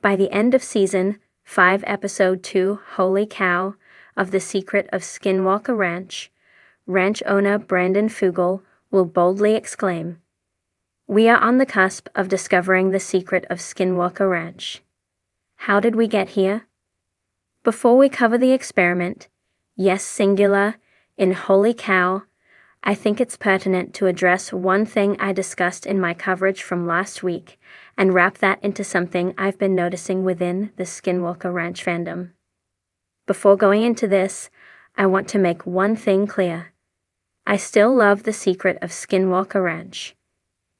By the end of Season 5, Episode 2, Holy Cow, of The Secret of Skinwalker ranch owner Brandon Fugel will boldly exclaim, "We are on the cusp of discovering the secret of Skinwalker Ranch. How did we get here?" Before we cover the experiment, yes singular, in Holy Cow, I think it's pertinent to address one thing I discussed in my coverage from last week and wrap that into something I've been noticing within the Skinwalker Ranch fandom. Before going into this, I want to make one thing clear. I still love the secret of Skinwalker Ranch.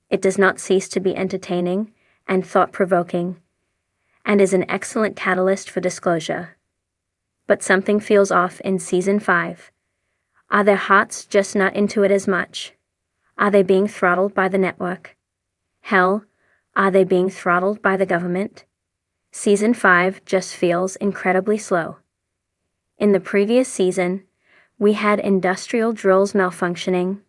It does not cease to be entertaining and thought-provoking, and is an excellent catalyst for disclosure. But something feels off in Season 5. Are their hearts just not into it as much? Are they being throttled by the network? Hell, are they being throttled by the government? Season 5 just feels incredibly slow. In the previous season, we had industrial drills malfunctioning,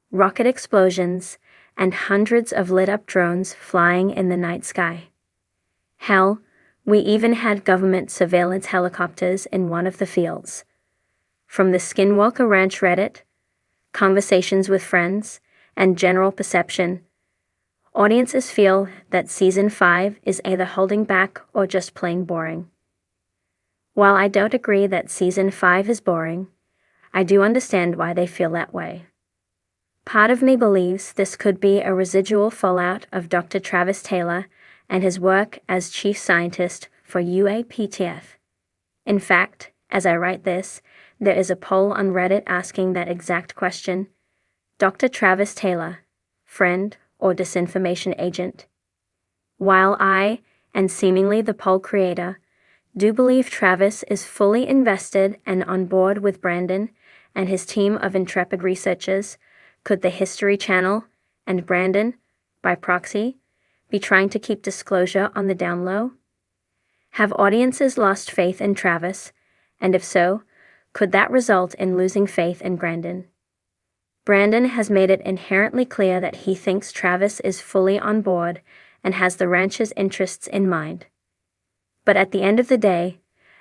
rocket explosions, and hundreds of lit-up drones flying in the night sky. Hell, we even had government surveillance helicopters in one of the fields. From the Skinwalker Ranch Reddit, conversations with friends, and general perception, audiences feel that Season 5 is either holding back or just plain boring. While I don't agree that Season 5 is boring, I do understand why they feel that way. Part of me believes this could be a residual fallout of Dr. Travis Taylor and his work as chief scientist for UAPTF. In fact, as I write this, there is a poll on Reddit asking that exact question: Dr. Travis Taylor, friend or disinformation agent? While I, and seemingly the poll creator, do believe Travis is fully invested and on board with Brandon and his team of intrepid researchers, could the History Channel and Brandon, by proxy, be trying to keep disclosure on the down low? Have audiences lost faith in Travis, and if so, could that result in losing faith in Brandon? Brandon has made it inherently clear that he thinks Travis is fully on board and has the ranch's interests in mind. But at the end of the day,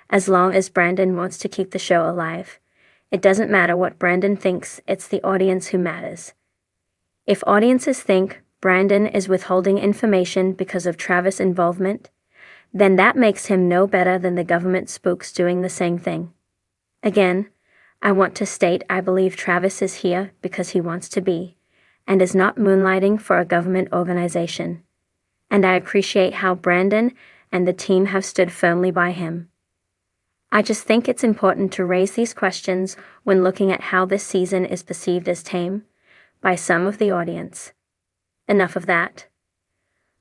as long as Brandon wants to keep the show alive, it doesn't matter what Brandon thinks, it's the audience who matters. If audiences think Brandon is withholding information because of Travis' involvement, then that makes him no better than the government spooks doing the same thing. Again, I want to state I believe Travis is here because he wants to be, and is not moonlighting for a government organization. And I appreciate how Brandon and the team have stood firmly by him. I just think it's important to raise these questions when looking at how this season is perceived as tame by some of the audience. Enough of that.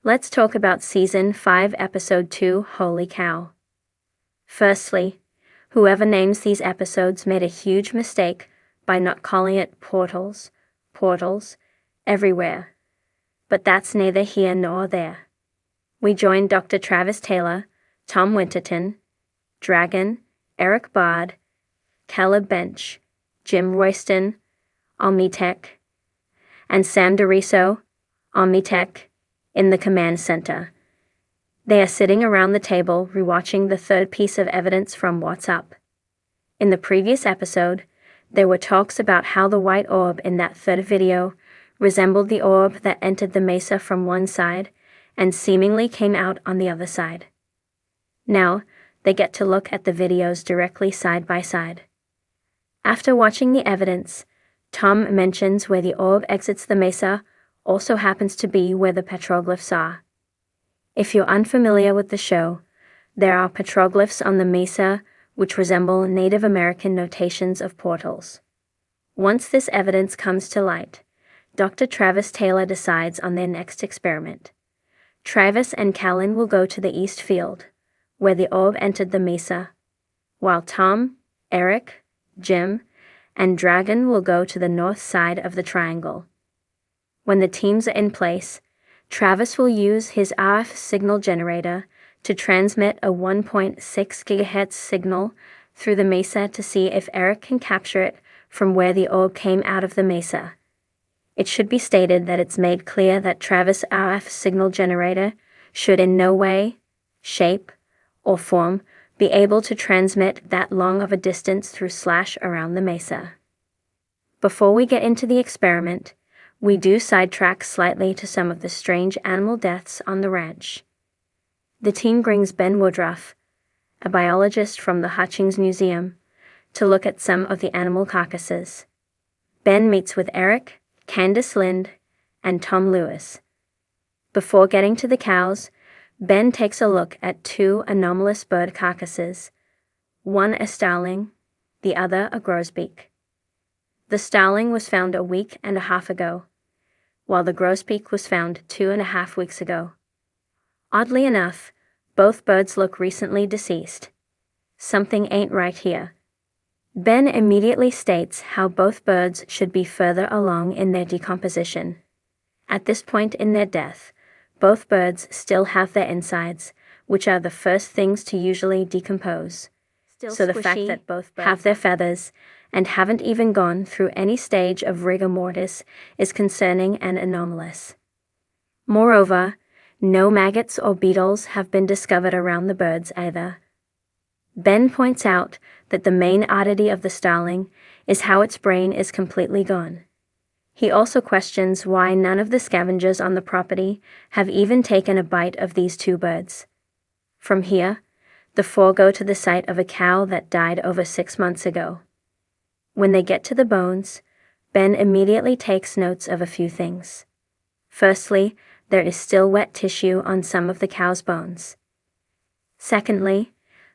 Let's talk about Season 5, Episode 2, Holy Cow. Firstly, whoever names these episodes made a huge mistake by not calling it portals, everywhere. But that's neither here nor there. We joined Dr. Travis Taylor, Tom Winterton, Dragon, Eric Bard, Caleb Bench, Jim Royston, Omnitech, and Sam DeRiso, Omnitech, in the command center. They are sitting around the table rewatching the third piece of evidence from What's Up. In the previous episode, there were talks about how the white orb in that third video resembled the orb that entered the mesa from one side and seemingly came out on the other side. Now, they get to look at the videos directly side by side. After watching the evidence, Tom mentions where the orb exits the mesa also happens to be where the petroglyphs are. If you're unfamiliar with the show, there are petroglyphs on the mesa which resemble Native American notations of portals. Once this evidence comes to light, Dr. Travis Taylor decides on their next experiment. Travis and Callan will go to the east field, where the orb entered the mesa, while Tom, Eric, Jim, and Dragon will go to the north side of the triangle. When the teams are in place, Travis will use his RF signal generator to transmit a 1.6 GHz signal through the mesa to see if Eric can capture it from where the orb came out of the mesa. It should be stated that it's made clear that Travis' RF signal generator should in no way, shape, or form be able to transmit that long of a distance through slash around the mesa. Before we get into the experiment, we do sidetrack slightly to some of the strange animal deaths on the ranch. The team brings Ben Woodruff, a biologist from the Hutchings Museum, to look at some of the animal carcasses. Ben meets with Eric, Candace Lind, and Tom Lewis. Before getting to the cows, Ben takes a look at two anomalous bird carcasses, one a starling, the other a grosbeak. The starling was found a week and a half ago, while the grosbeak was found 2.5 weeks ago. Oddly enough, both birds look recently deceased. Something ain't right here. Ben immediately states how both birds should be further along in their decomposition. At this point in their death, both birds still have their insides, which are the first things to usually decompose. So the fact that both birds have their feathers and haven't even gone through any stage of rigor mortis is concerning and anomalous. Moreover, no maggots or beetles have been discovered around the birds either. Ben points out that the main oddity of the starling is how its brain is completely gone. He also questions why none of the scavengers on the property have even taken a bite of these two birds. From here, the four go to the site of a cow that died over 6 months ago. When they get to the bones, Ben immediately takes notes of a few things. Firstly, there is still wet tissue on some of the cow's bones. Secondly,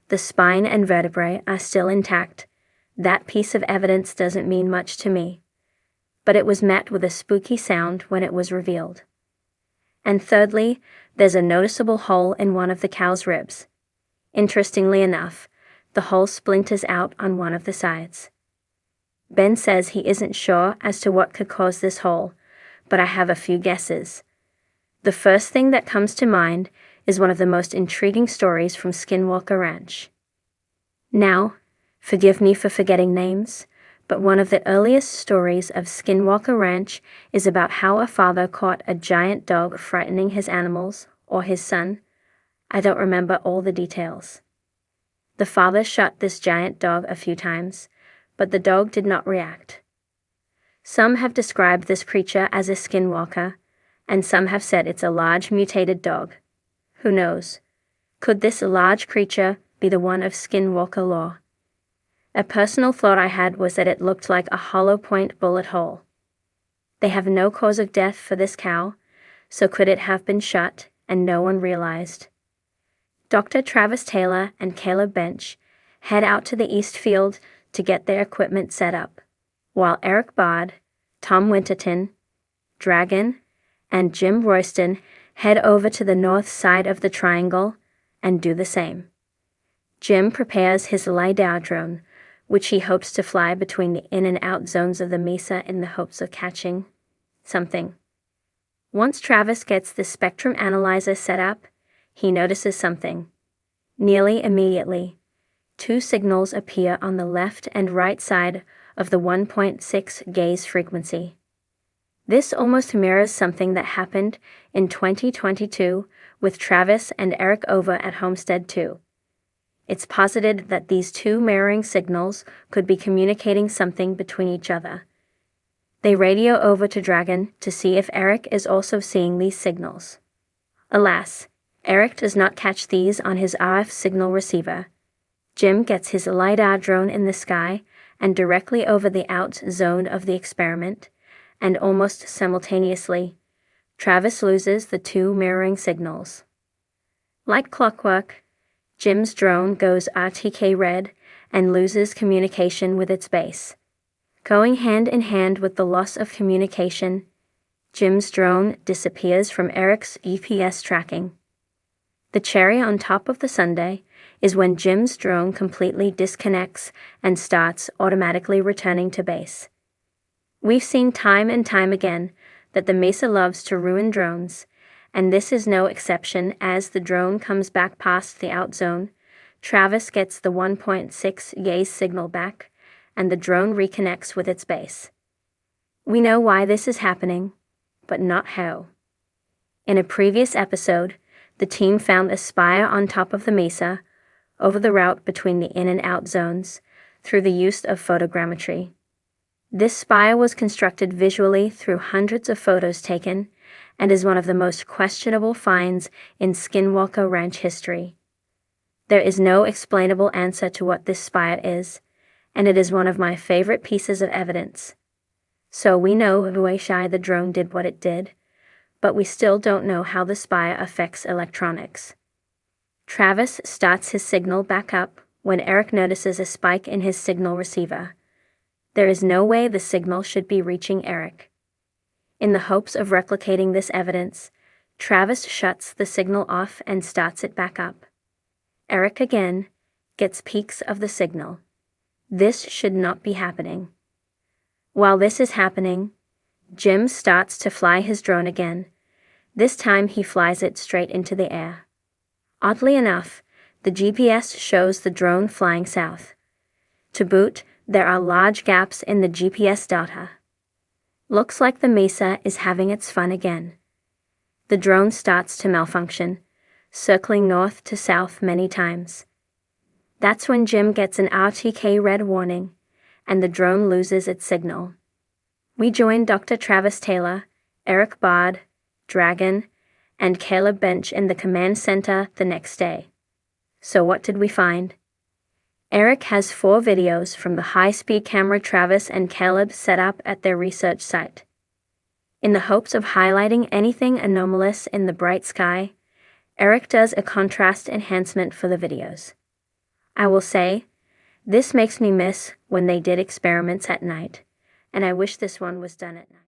the spine and vertebrae are still intact. That piece of evidence doesn't mean much to me, but it was met with a spooky sound when it was revealed. And thirdly, there's a noticeable hole in one of the cow's ribs. Interestingly enough, the hole splinters out on one of the sides. Ben says he isn't sure as to what could cause this hole, but I have a few guesses. The first thing that comes to mind is one of the most intriguing stories from Skinwalker Ranch. Now, forgive me for forgetting names, but one of the earliest stories of Skinwalker Ranch is about how a father caught a giant dog frightening his animals, or his son. I don't remember all the details. The father shot this giant dog a few times, but the dog did not react. Some have described this creature as a skinwalker, and some have said it's a large mutated dog. Who knows? Could this large creature be the one of Skinwalker lore? A personal thought I had was that it looked like a hollow point bullet hole. They have no cause of death for this cow, so could it have been shot and no one realized? Dr. Travis Taylor and Caleb Bench head out to the East Field to get their equipment set up, while Eric Bard, Tom Winterton, Dragon, and Jim Royston head over to the north side of the triangle and do the same. Jim prepares his LiDAR drone, which he hopes to fly between the in and out zones of the mesa in the hopes of catching something. Once Travis gets the spectrum analyzer set up, he notices something. Nearly immediately, two signals appear on the left and right side of the 1.6 gaze frequency. This almost mirrors something that happened in 2022 with Travis and Eric over at Homestead 2. It's posited that these two mirroring signals could be communicating something between each other. They radio over to Dragon to see if Eric is also seeing these signals. Alas, Eric does not catch these on his RF signal receiver. Jim gets his LiDAR drone in the sky and directly over the out zone of the experiment, and almost simultaneously, Travis loses the two mirroring signals. Like clockwork, Jim's drone goes RTK red and loses communication with its base. Going hand in hand with the loss of communication, Jim's drone disappears from Eric's GPS tracking. The cherry on top of the sundae is when Jim's drone completely disconnects and starts automatically returning to base. We've seen time and time again that the mesa loves to ruin drones, and this is no exception. As the drone comes back past the out zone, Travis gets the 1.6 gaze signal back, and the drone reconnects with its base. We know why this is happening, but not how. In a previous episode, the team found a spire on top of the mesa, over the route between the in and out zones, through the use of photogrammetry. This spire was constructed visually through hundreds of photos taken, and is one of the most questionable finds in Skinwalker Ranch history. There is no explainable answer to what this spire is, and it is one of my favorite pieces of evidence. So we know why the drone did what it did, but we still don't know how the spire affects electronics. Travis starts his signal back up when Eric notices a spike in his signal receiver. There is no way the signal should be reaching Eric. In the hopes of replicating this evidence, Travis shuts the signal off and starts it back up. Eric again gets peaks of the signal. This should not be happening. While this is happening, Jim starts to fly his drone again. This time he flies it straight into the air. Oddly enough, the GPS shows the drone flying south. To boot, there are large gaps in the GPS data. Looks like the mesa is having its fun again. The drone starts to malfunction, circling north to south many times. That's when Jim gets an RTK red warning, and the drone loses its signal. We join Dr. Travis Taylor, Eric Bard, Dragon, and Caleb Bench in the command center the next day. So what did we find? Eric has 4 videos from the high-speed camera Travis and Caleb set up at their research site. In the hopes of highlighting anything anomalous in the bright sky, Eric does a contrast enhancement for the videos. I will say, this makes me miss when they did experiments at night, and I wish this one was done at night.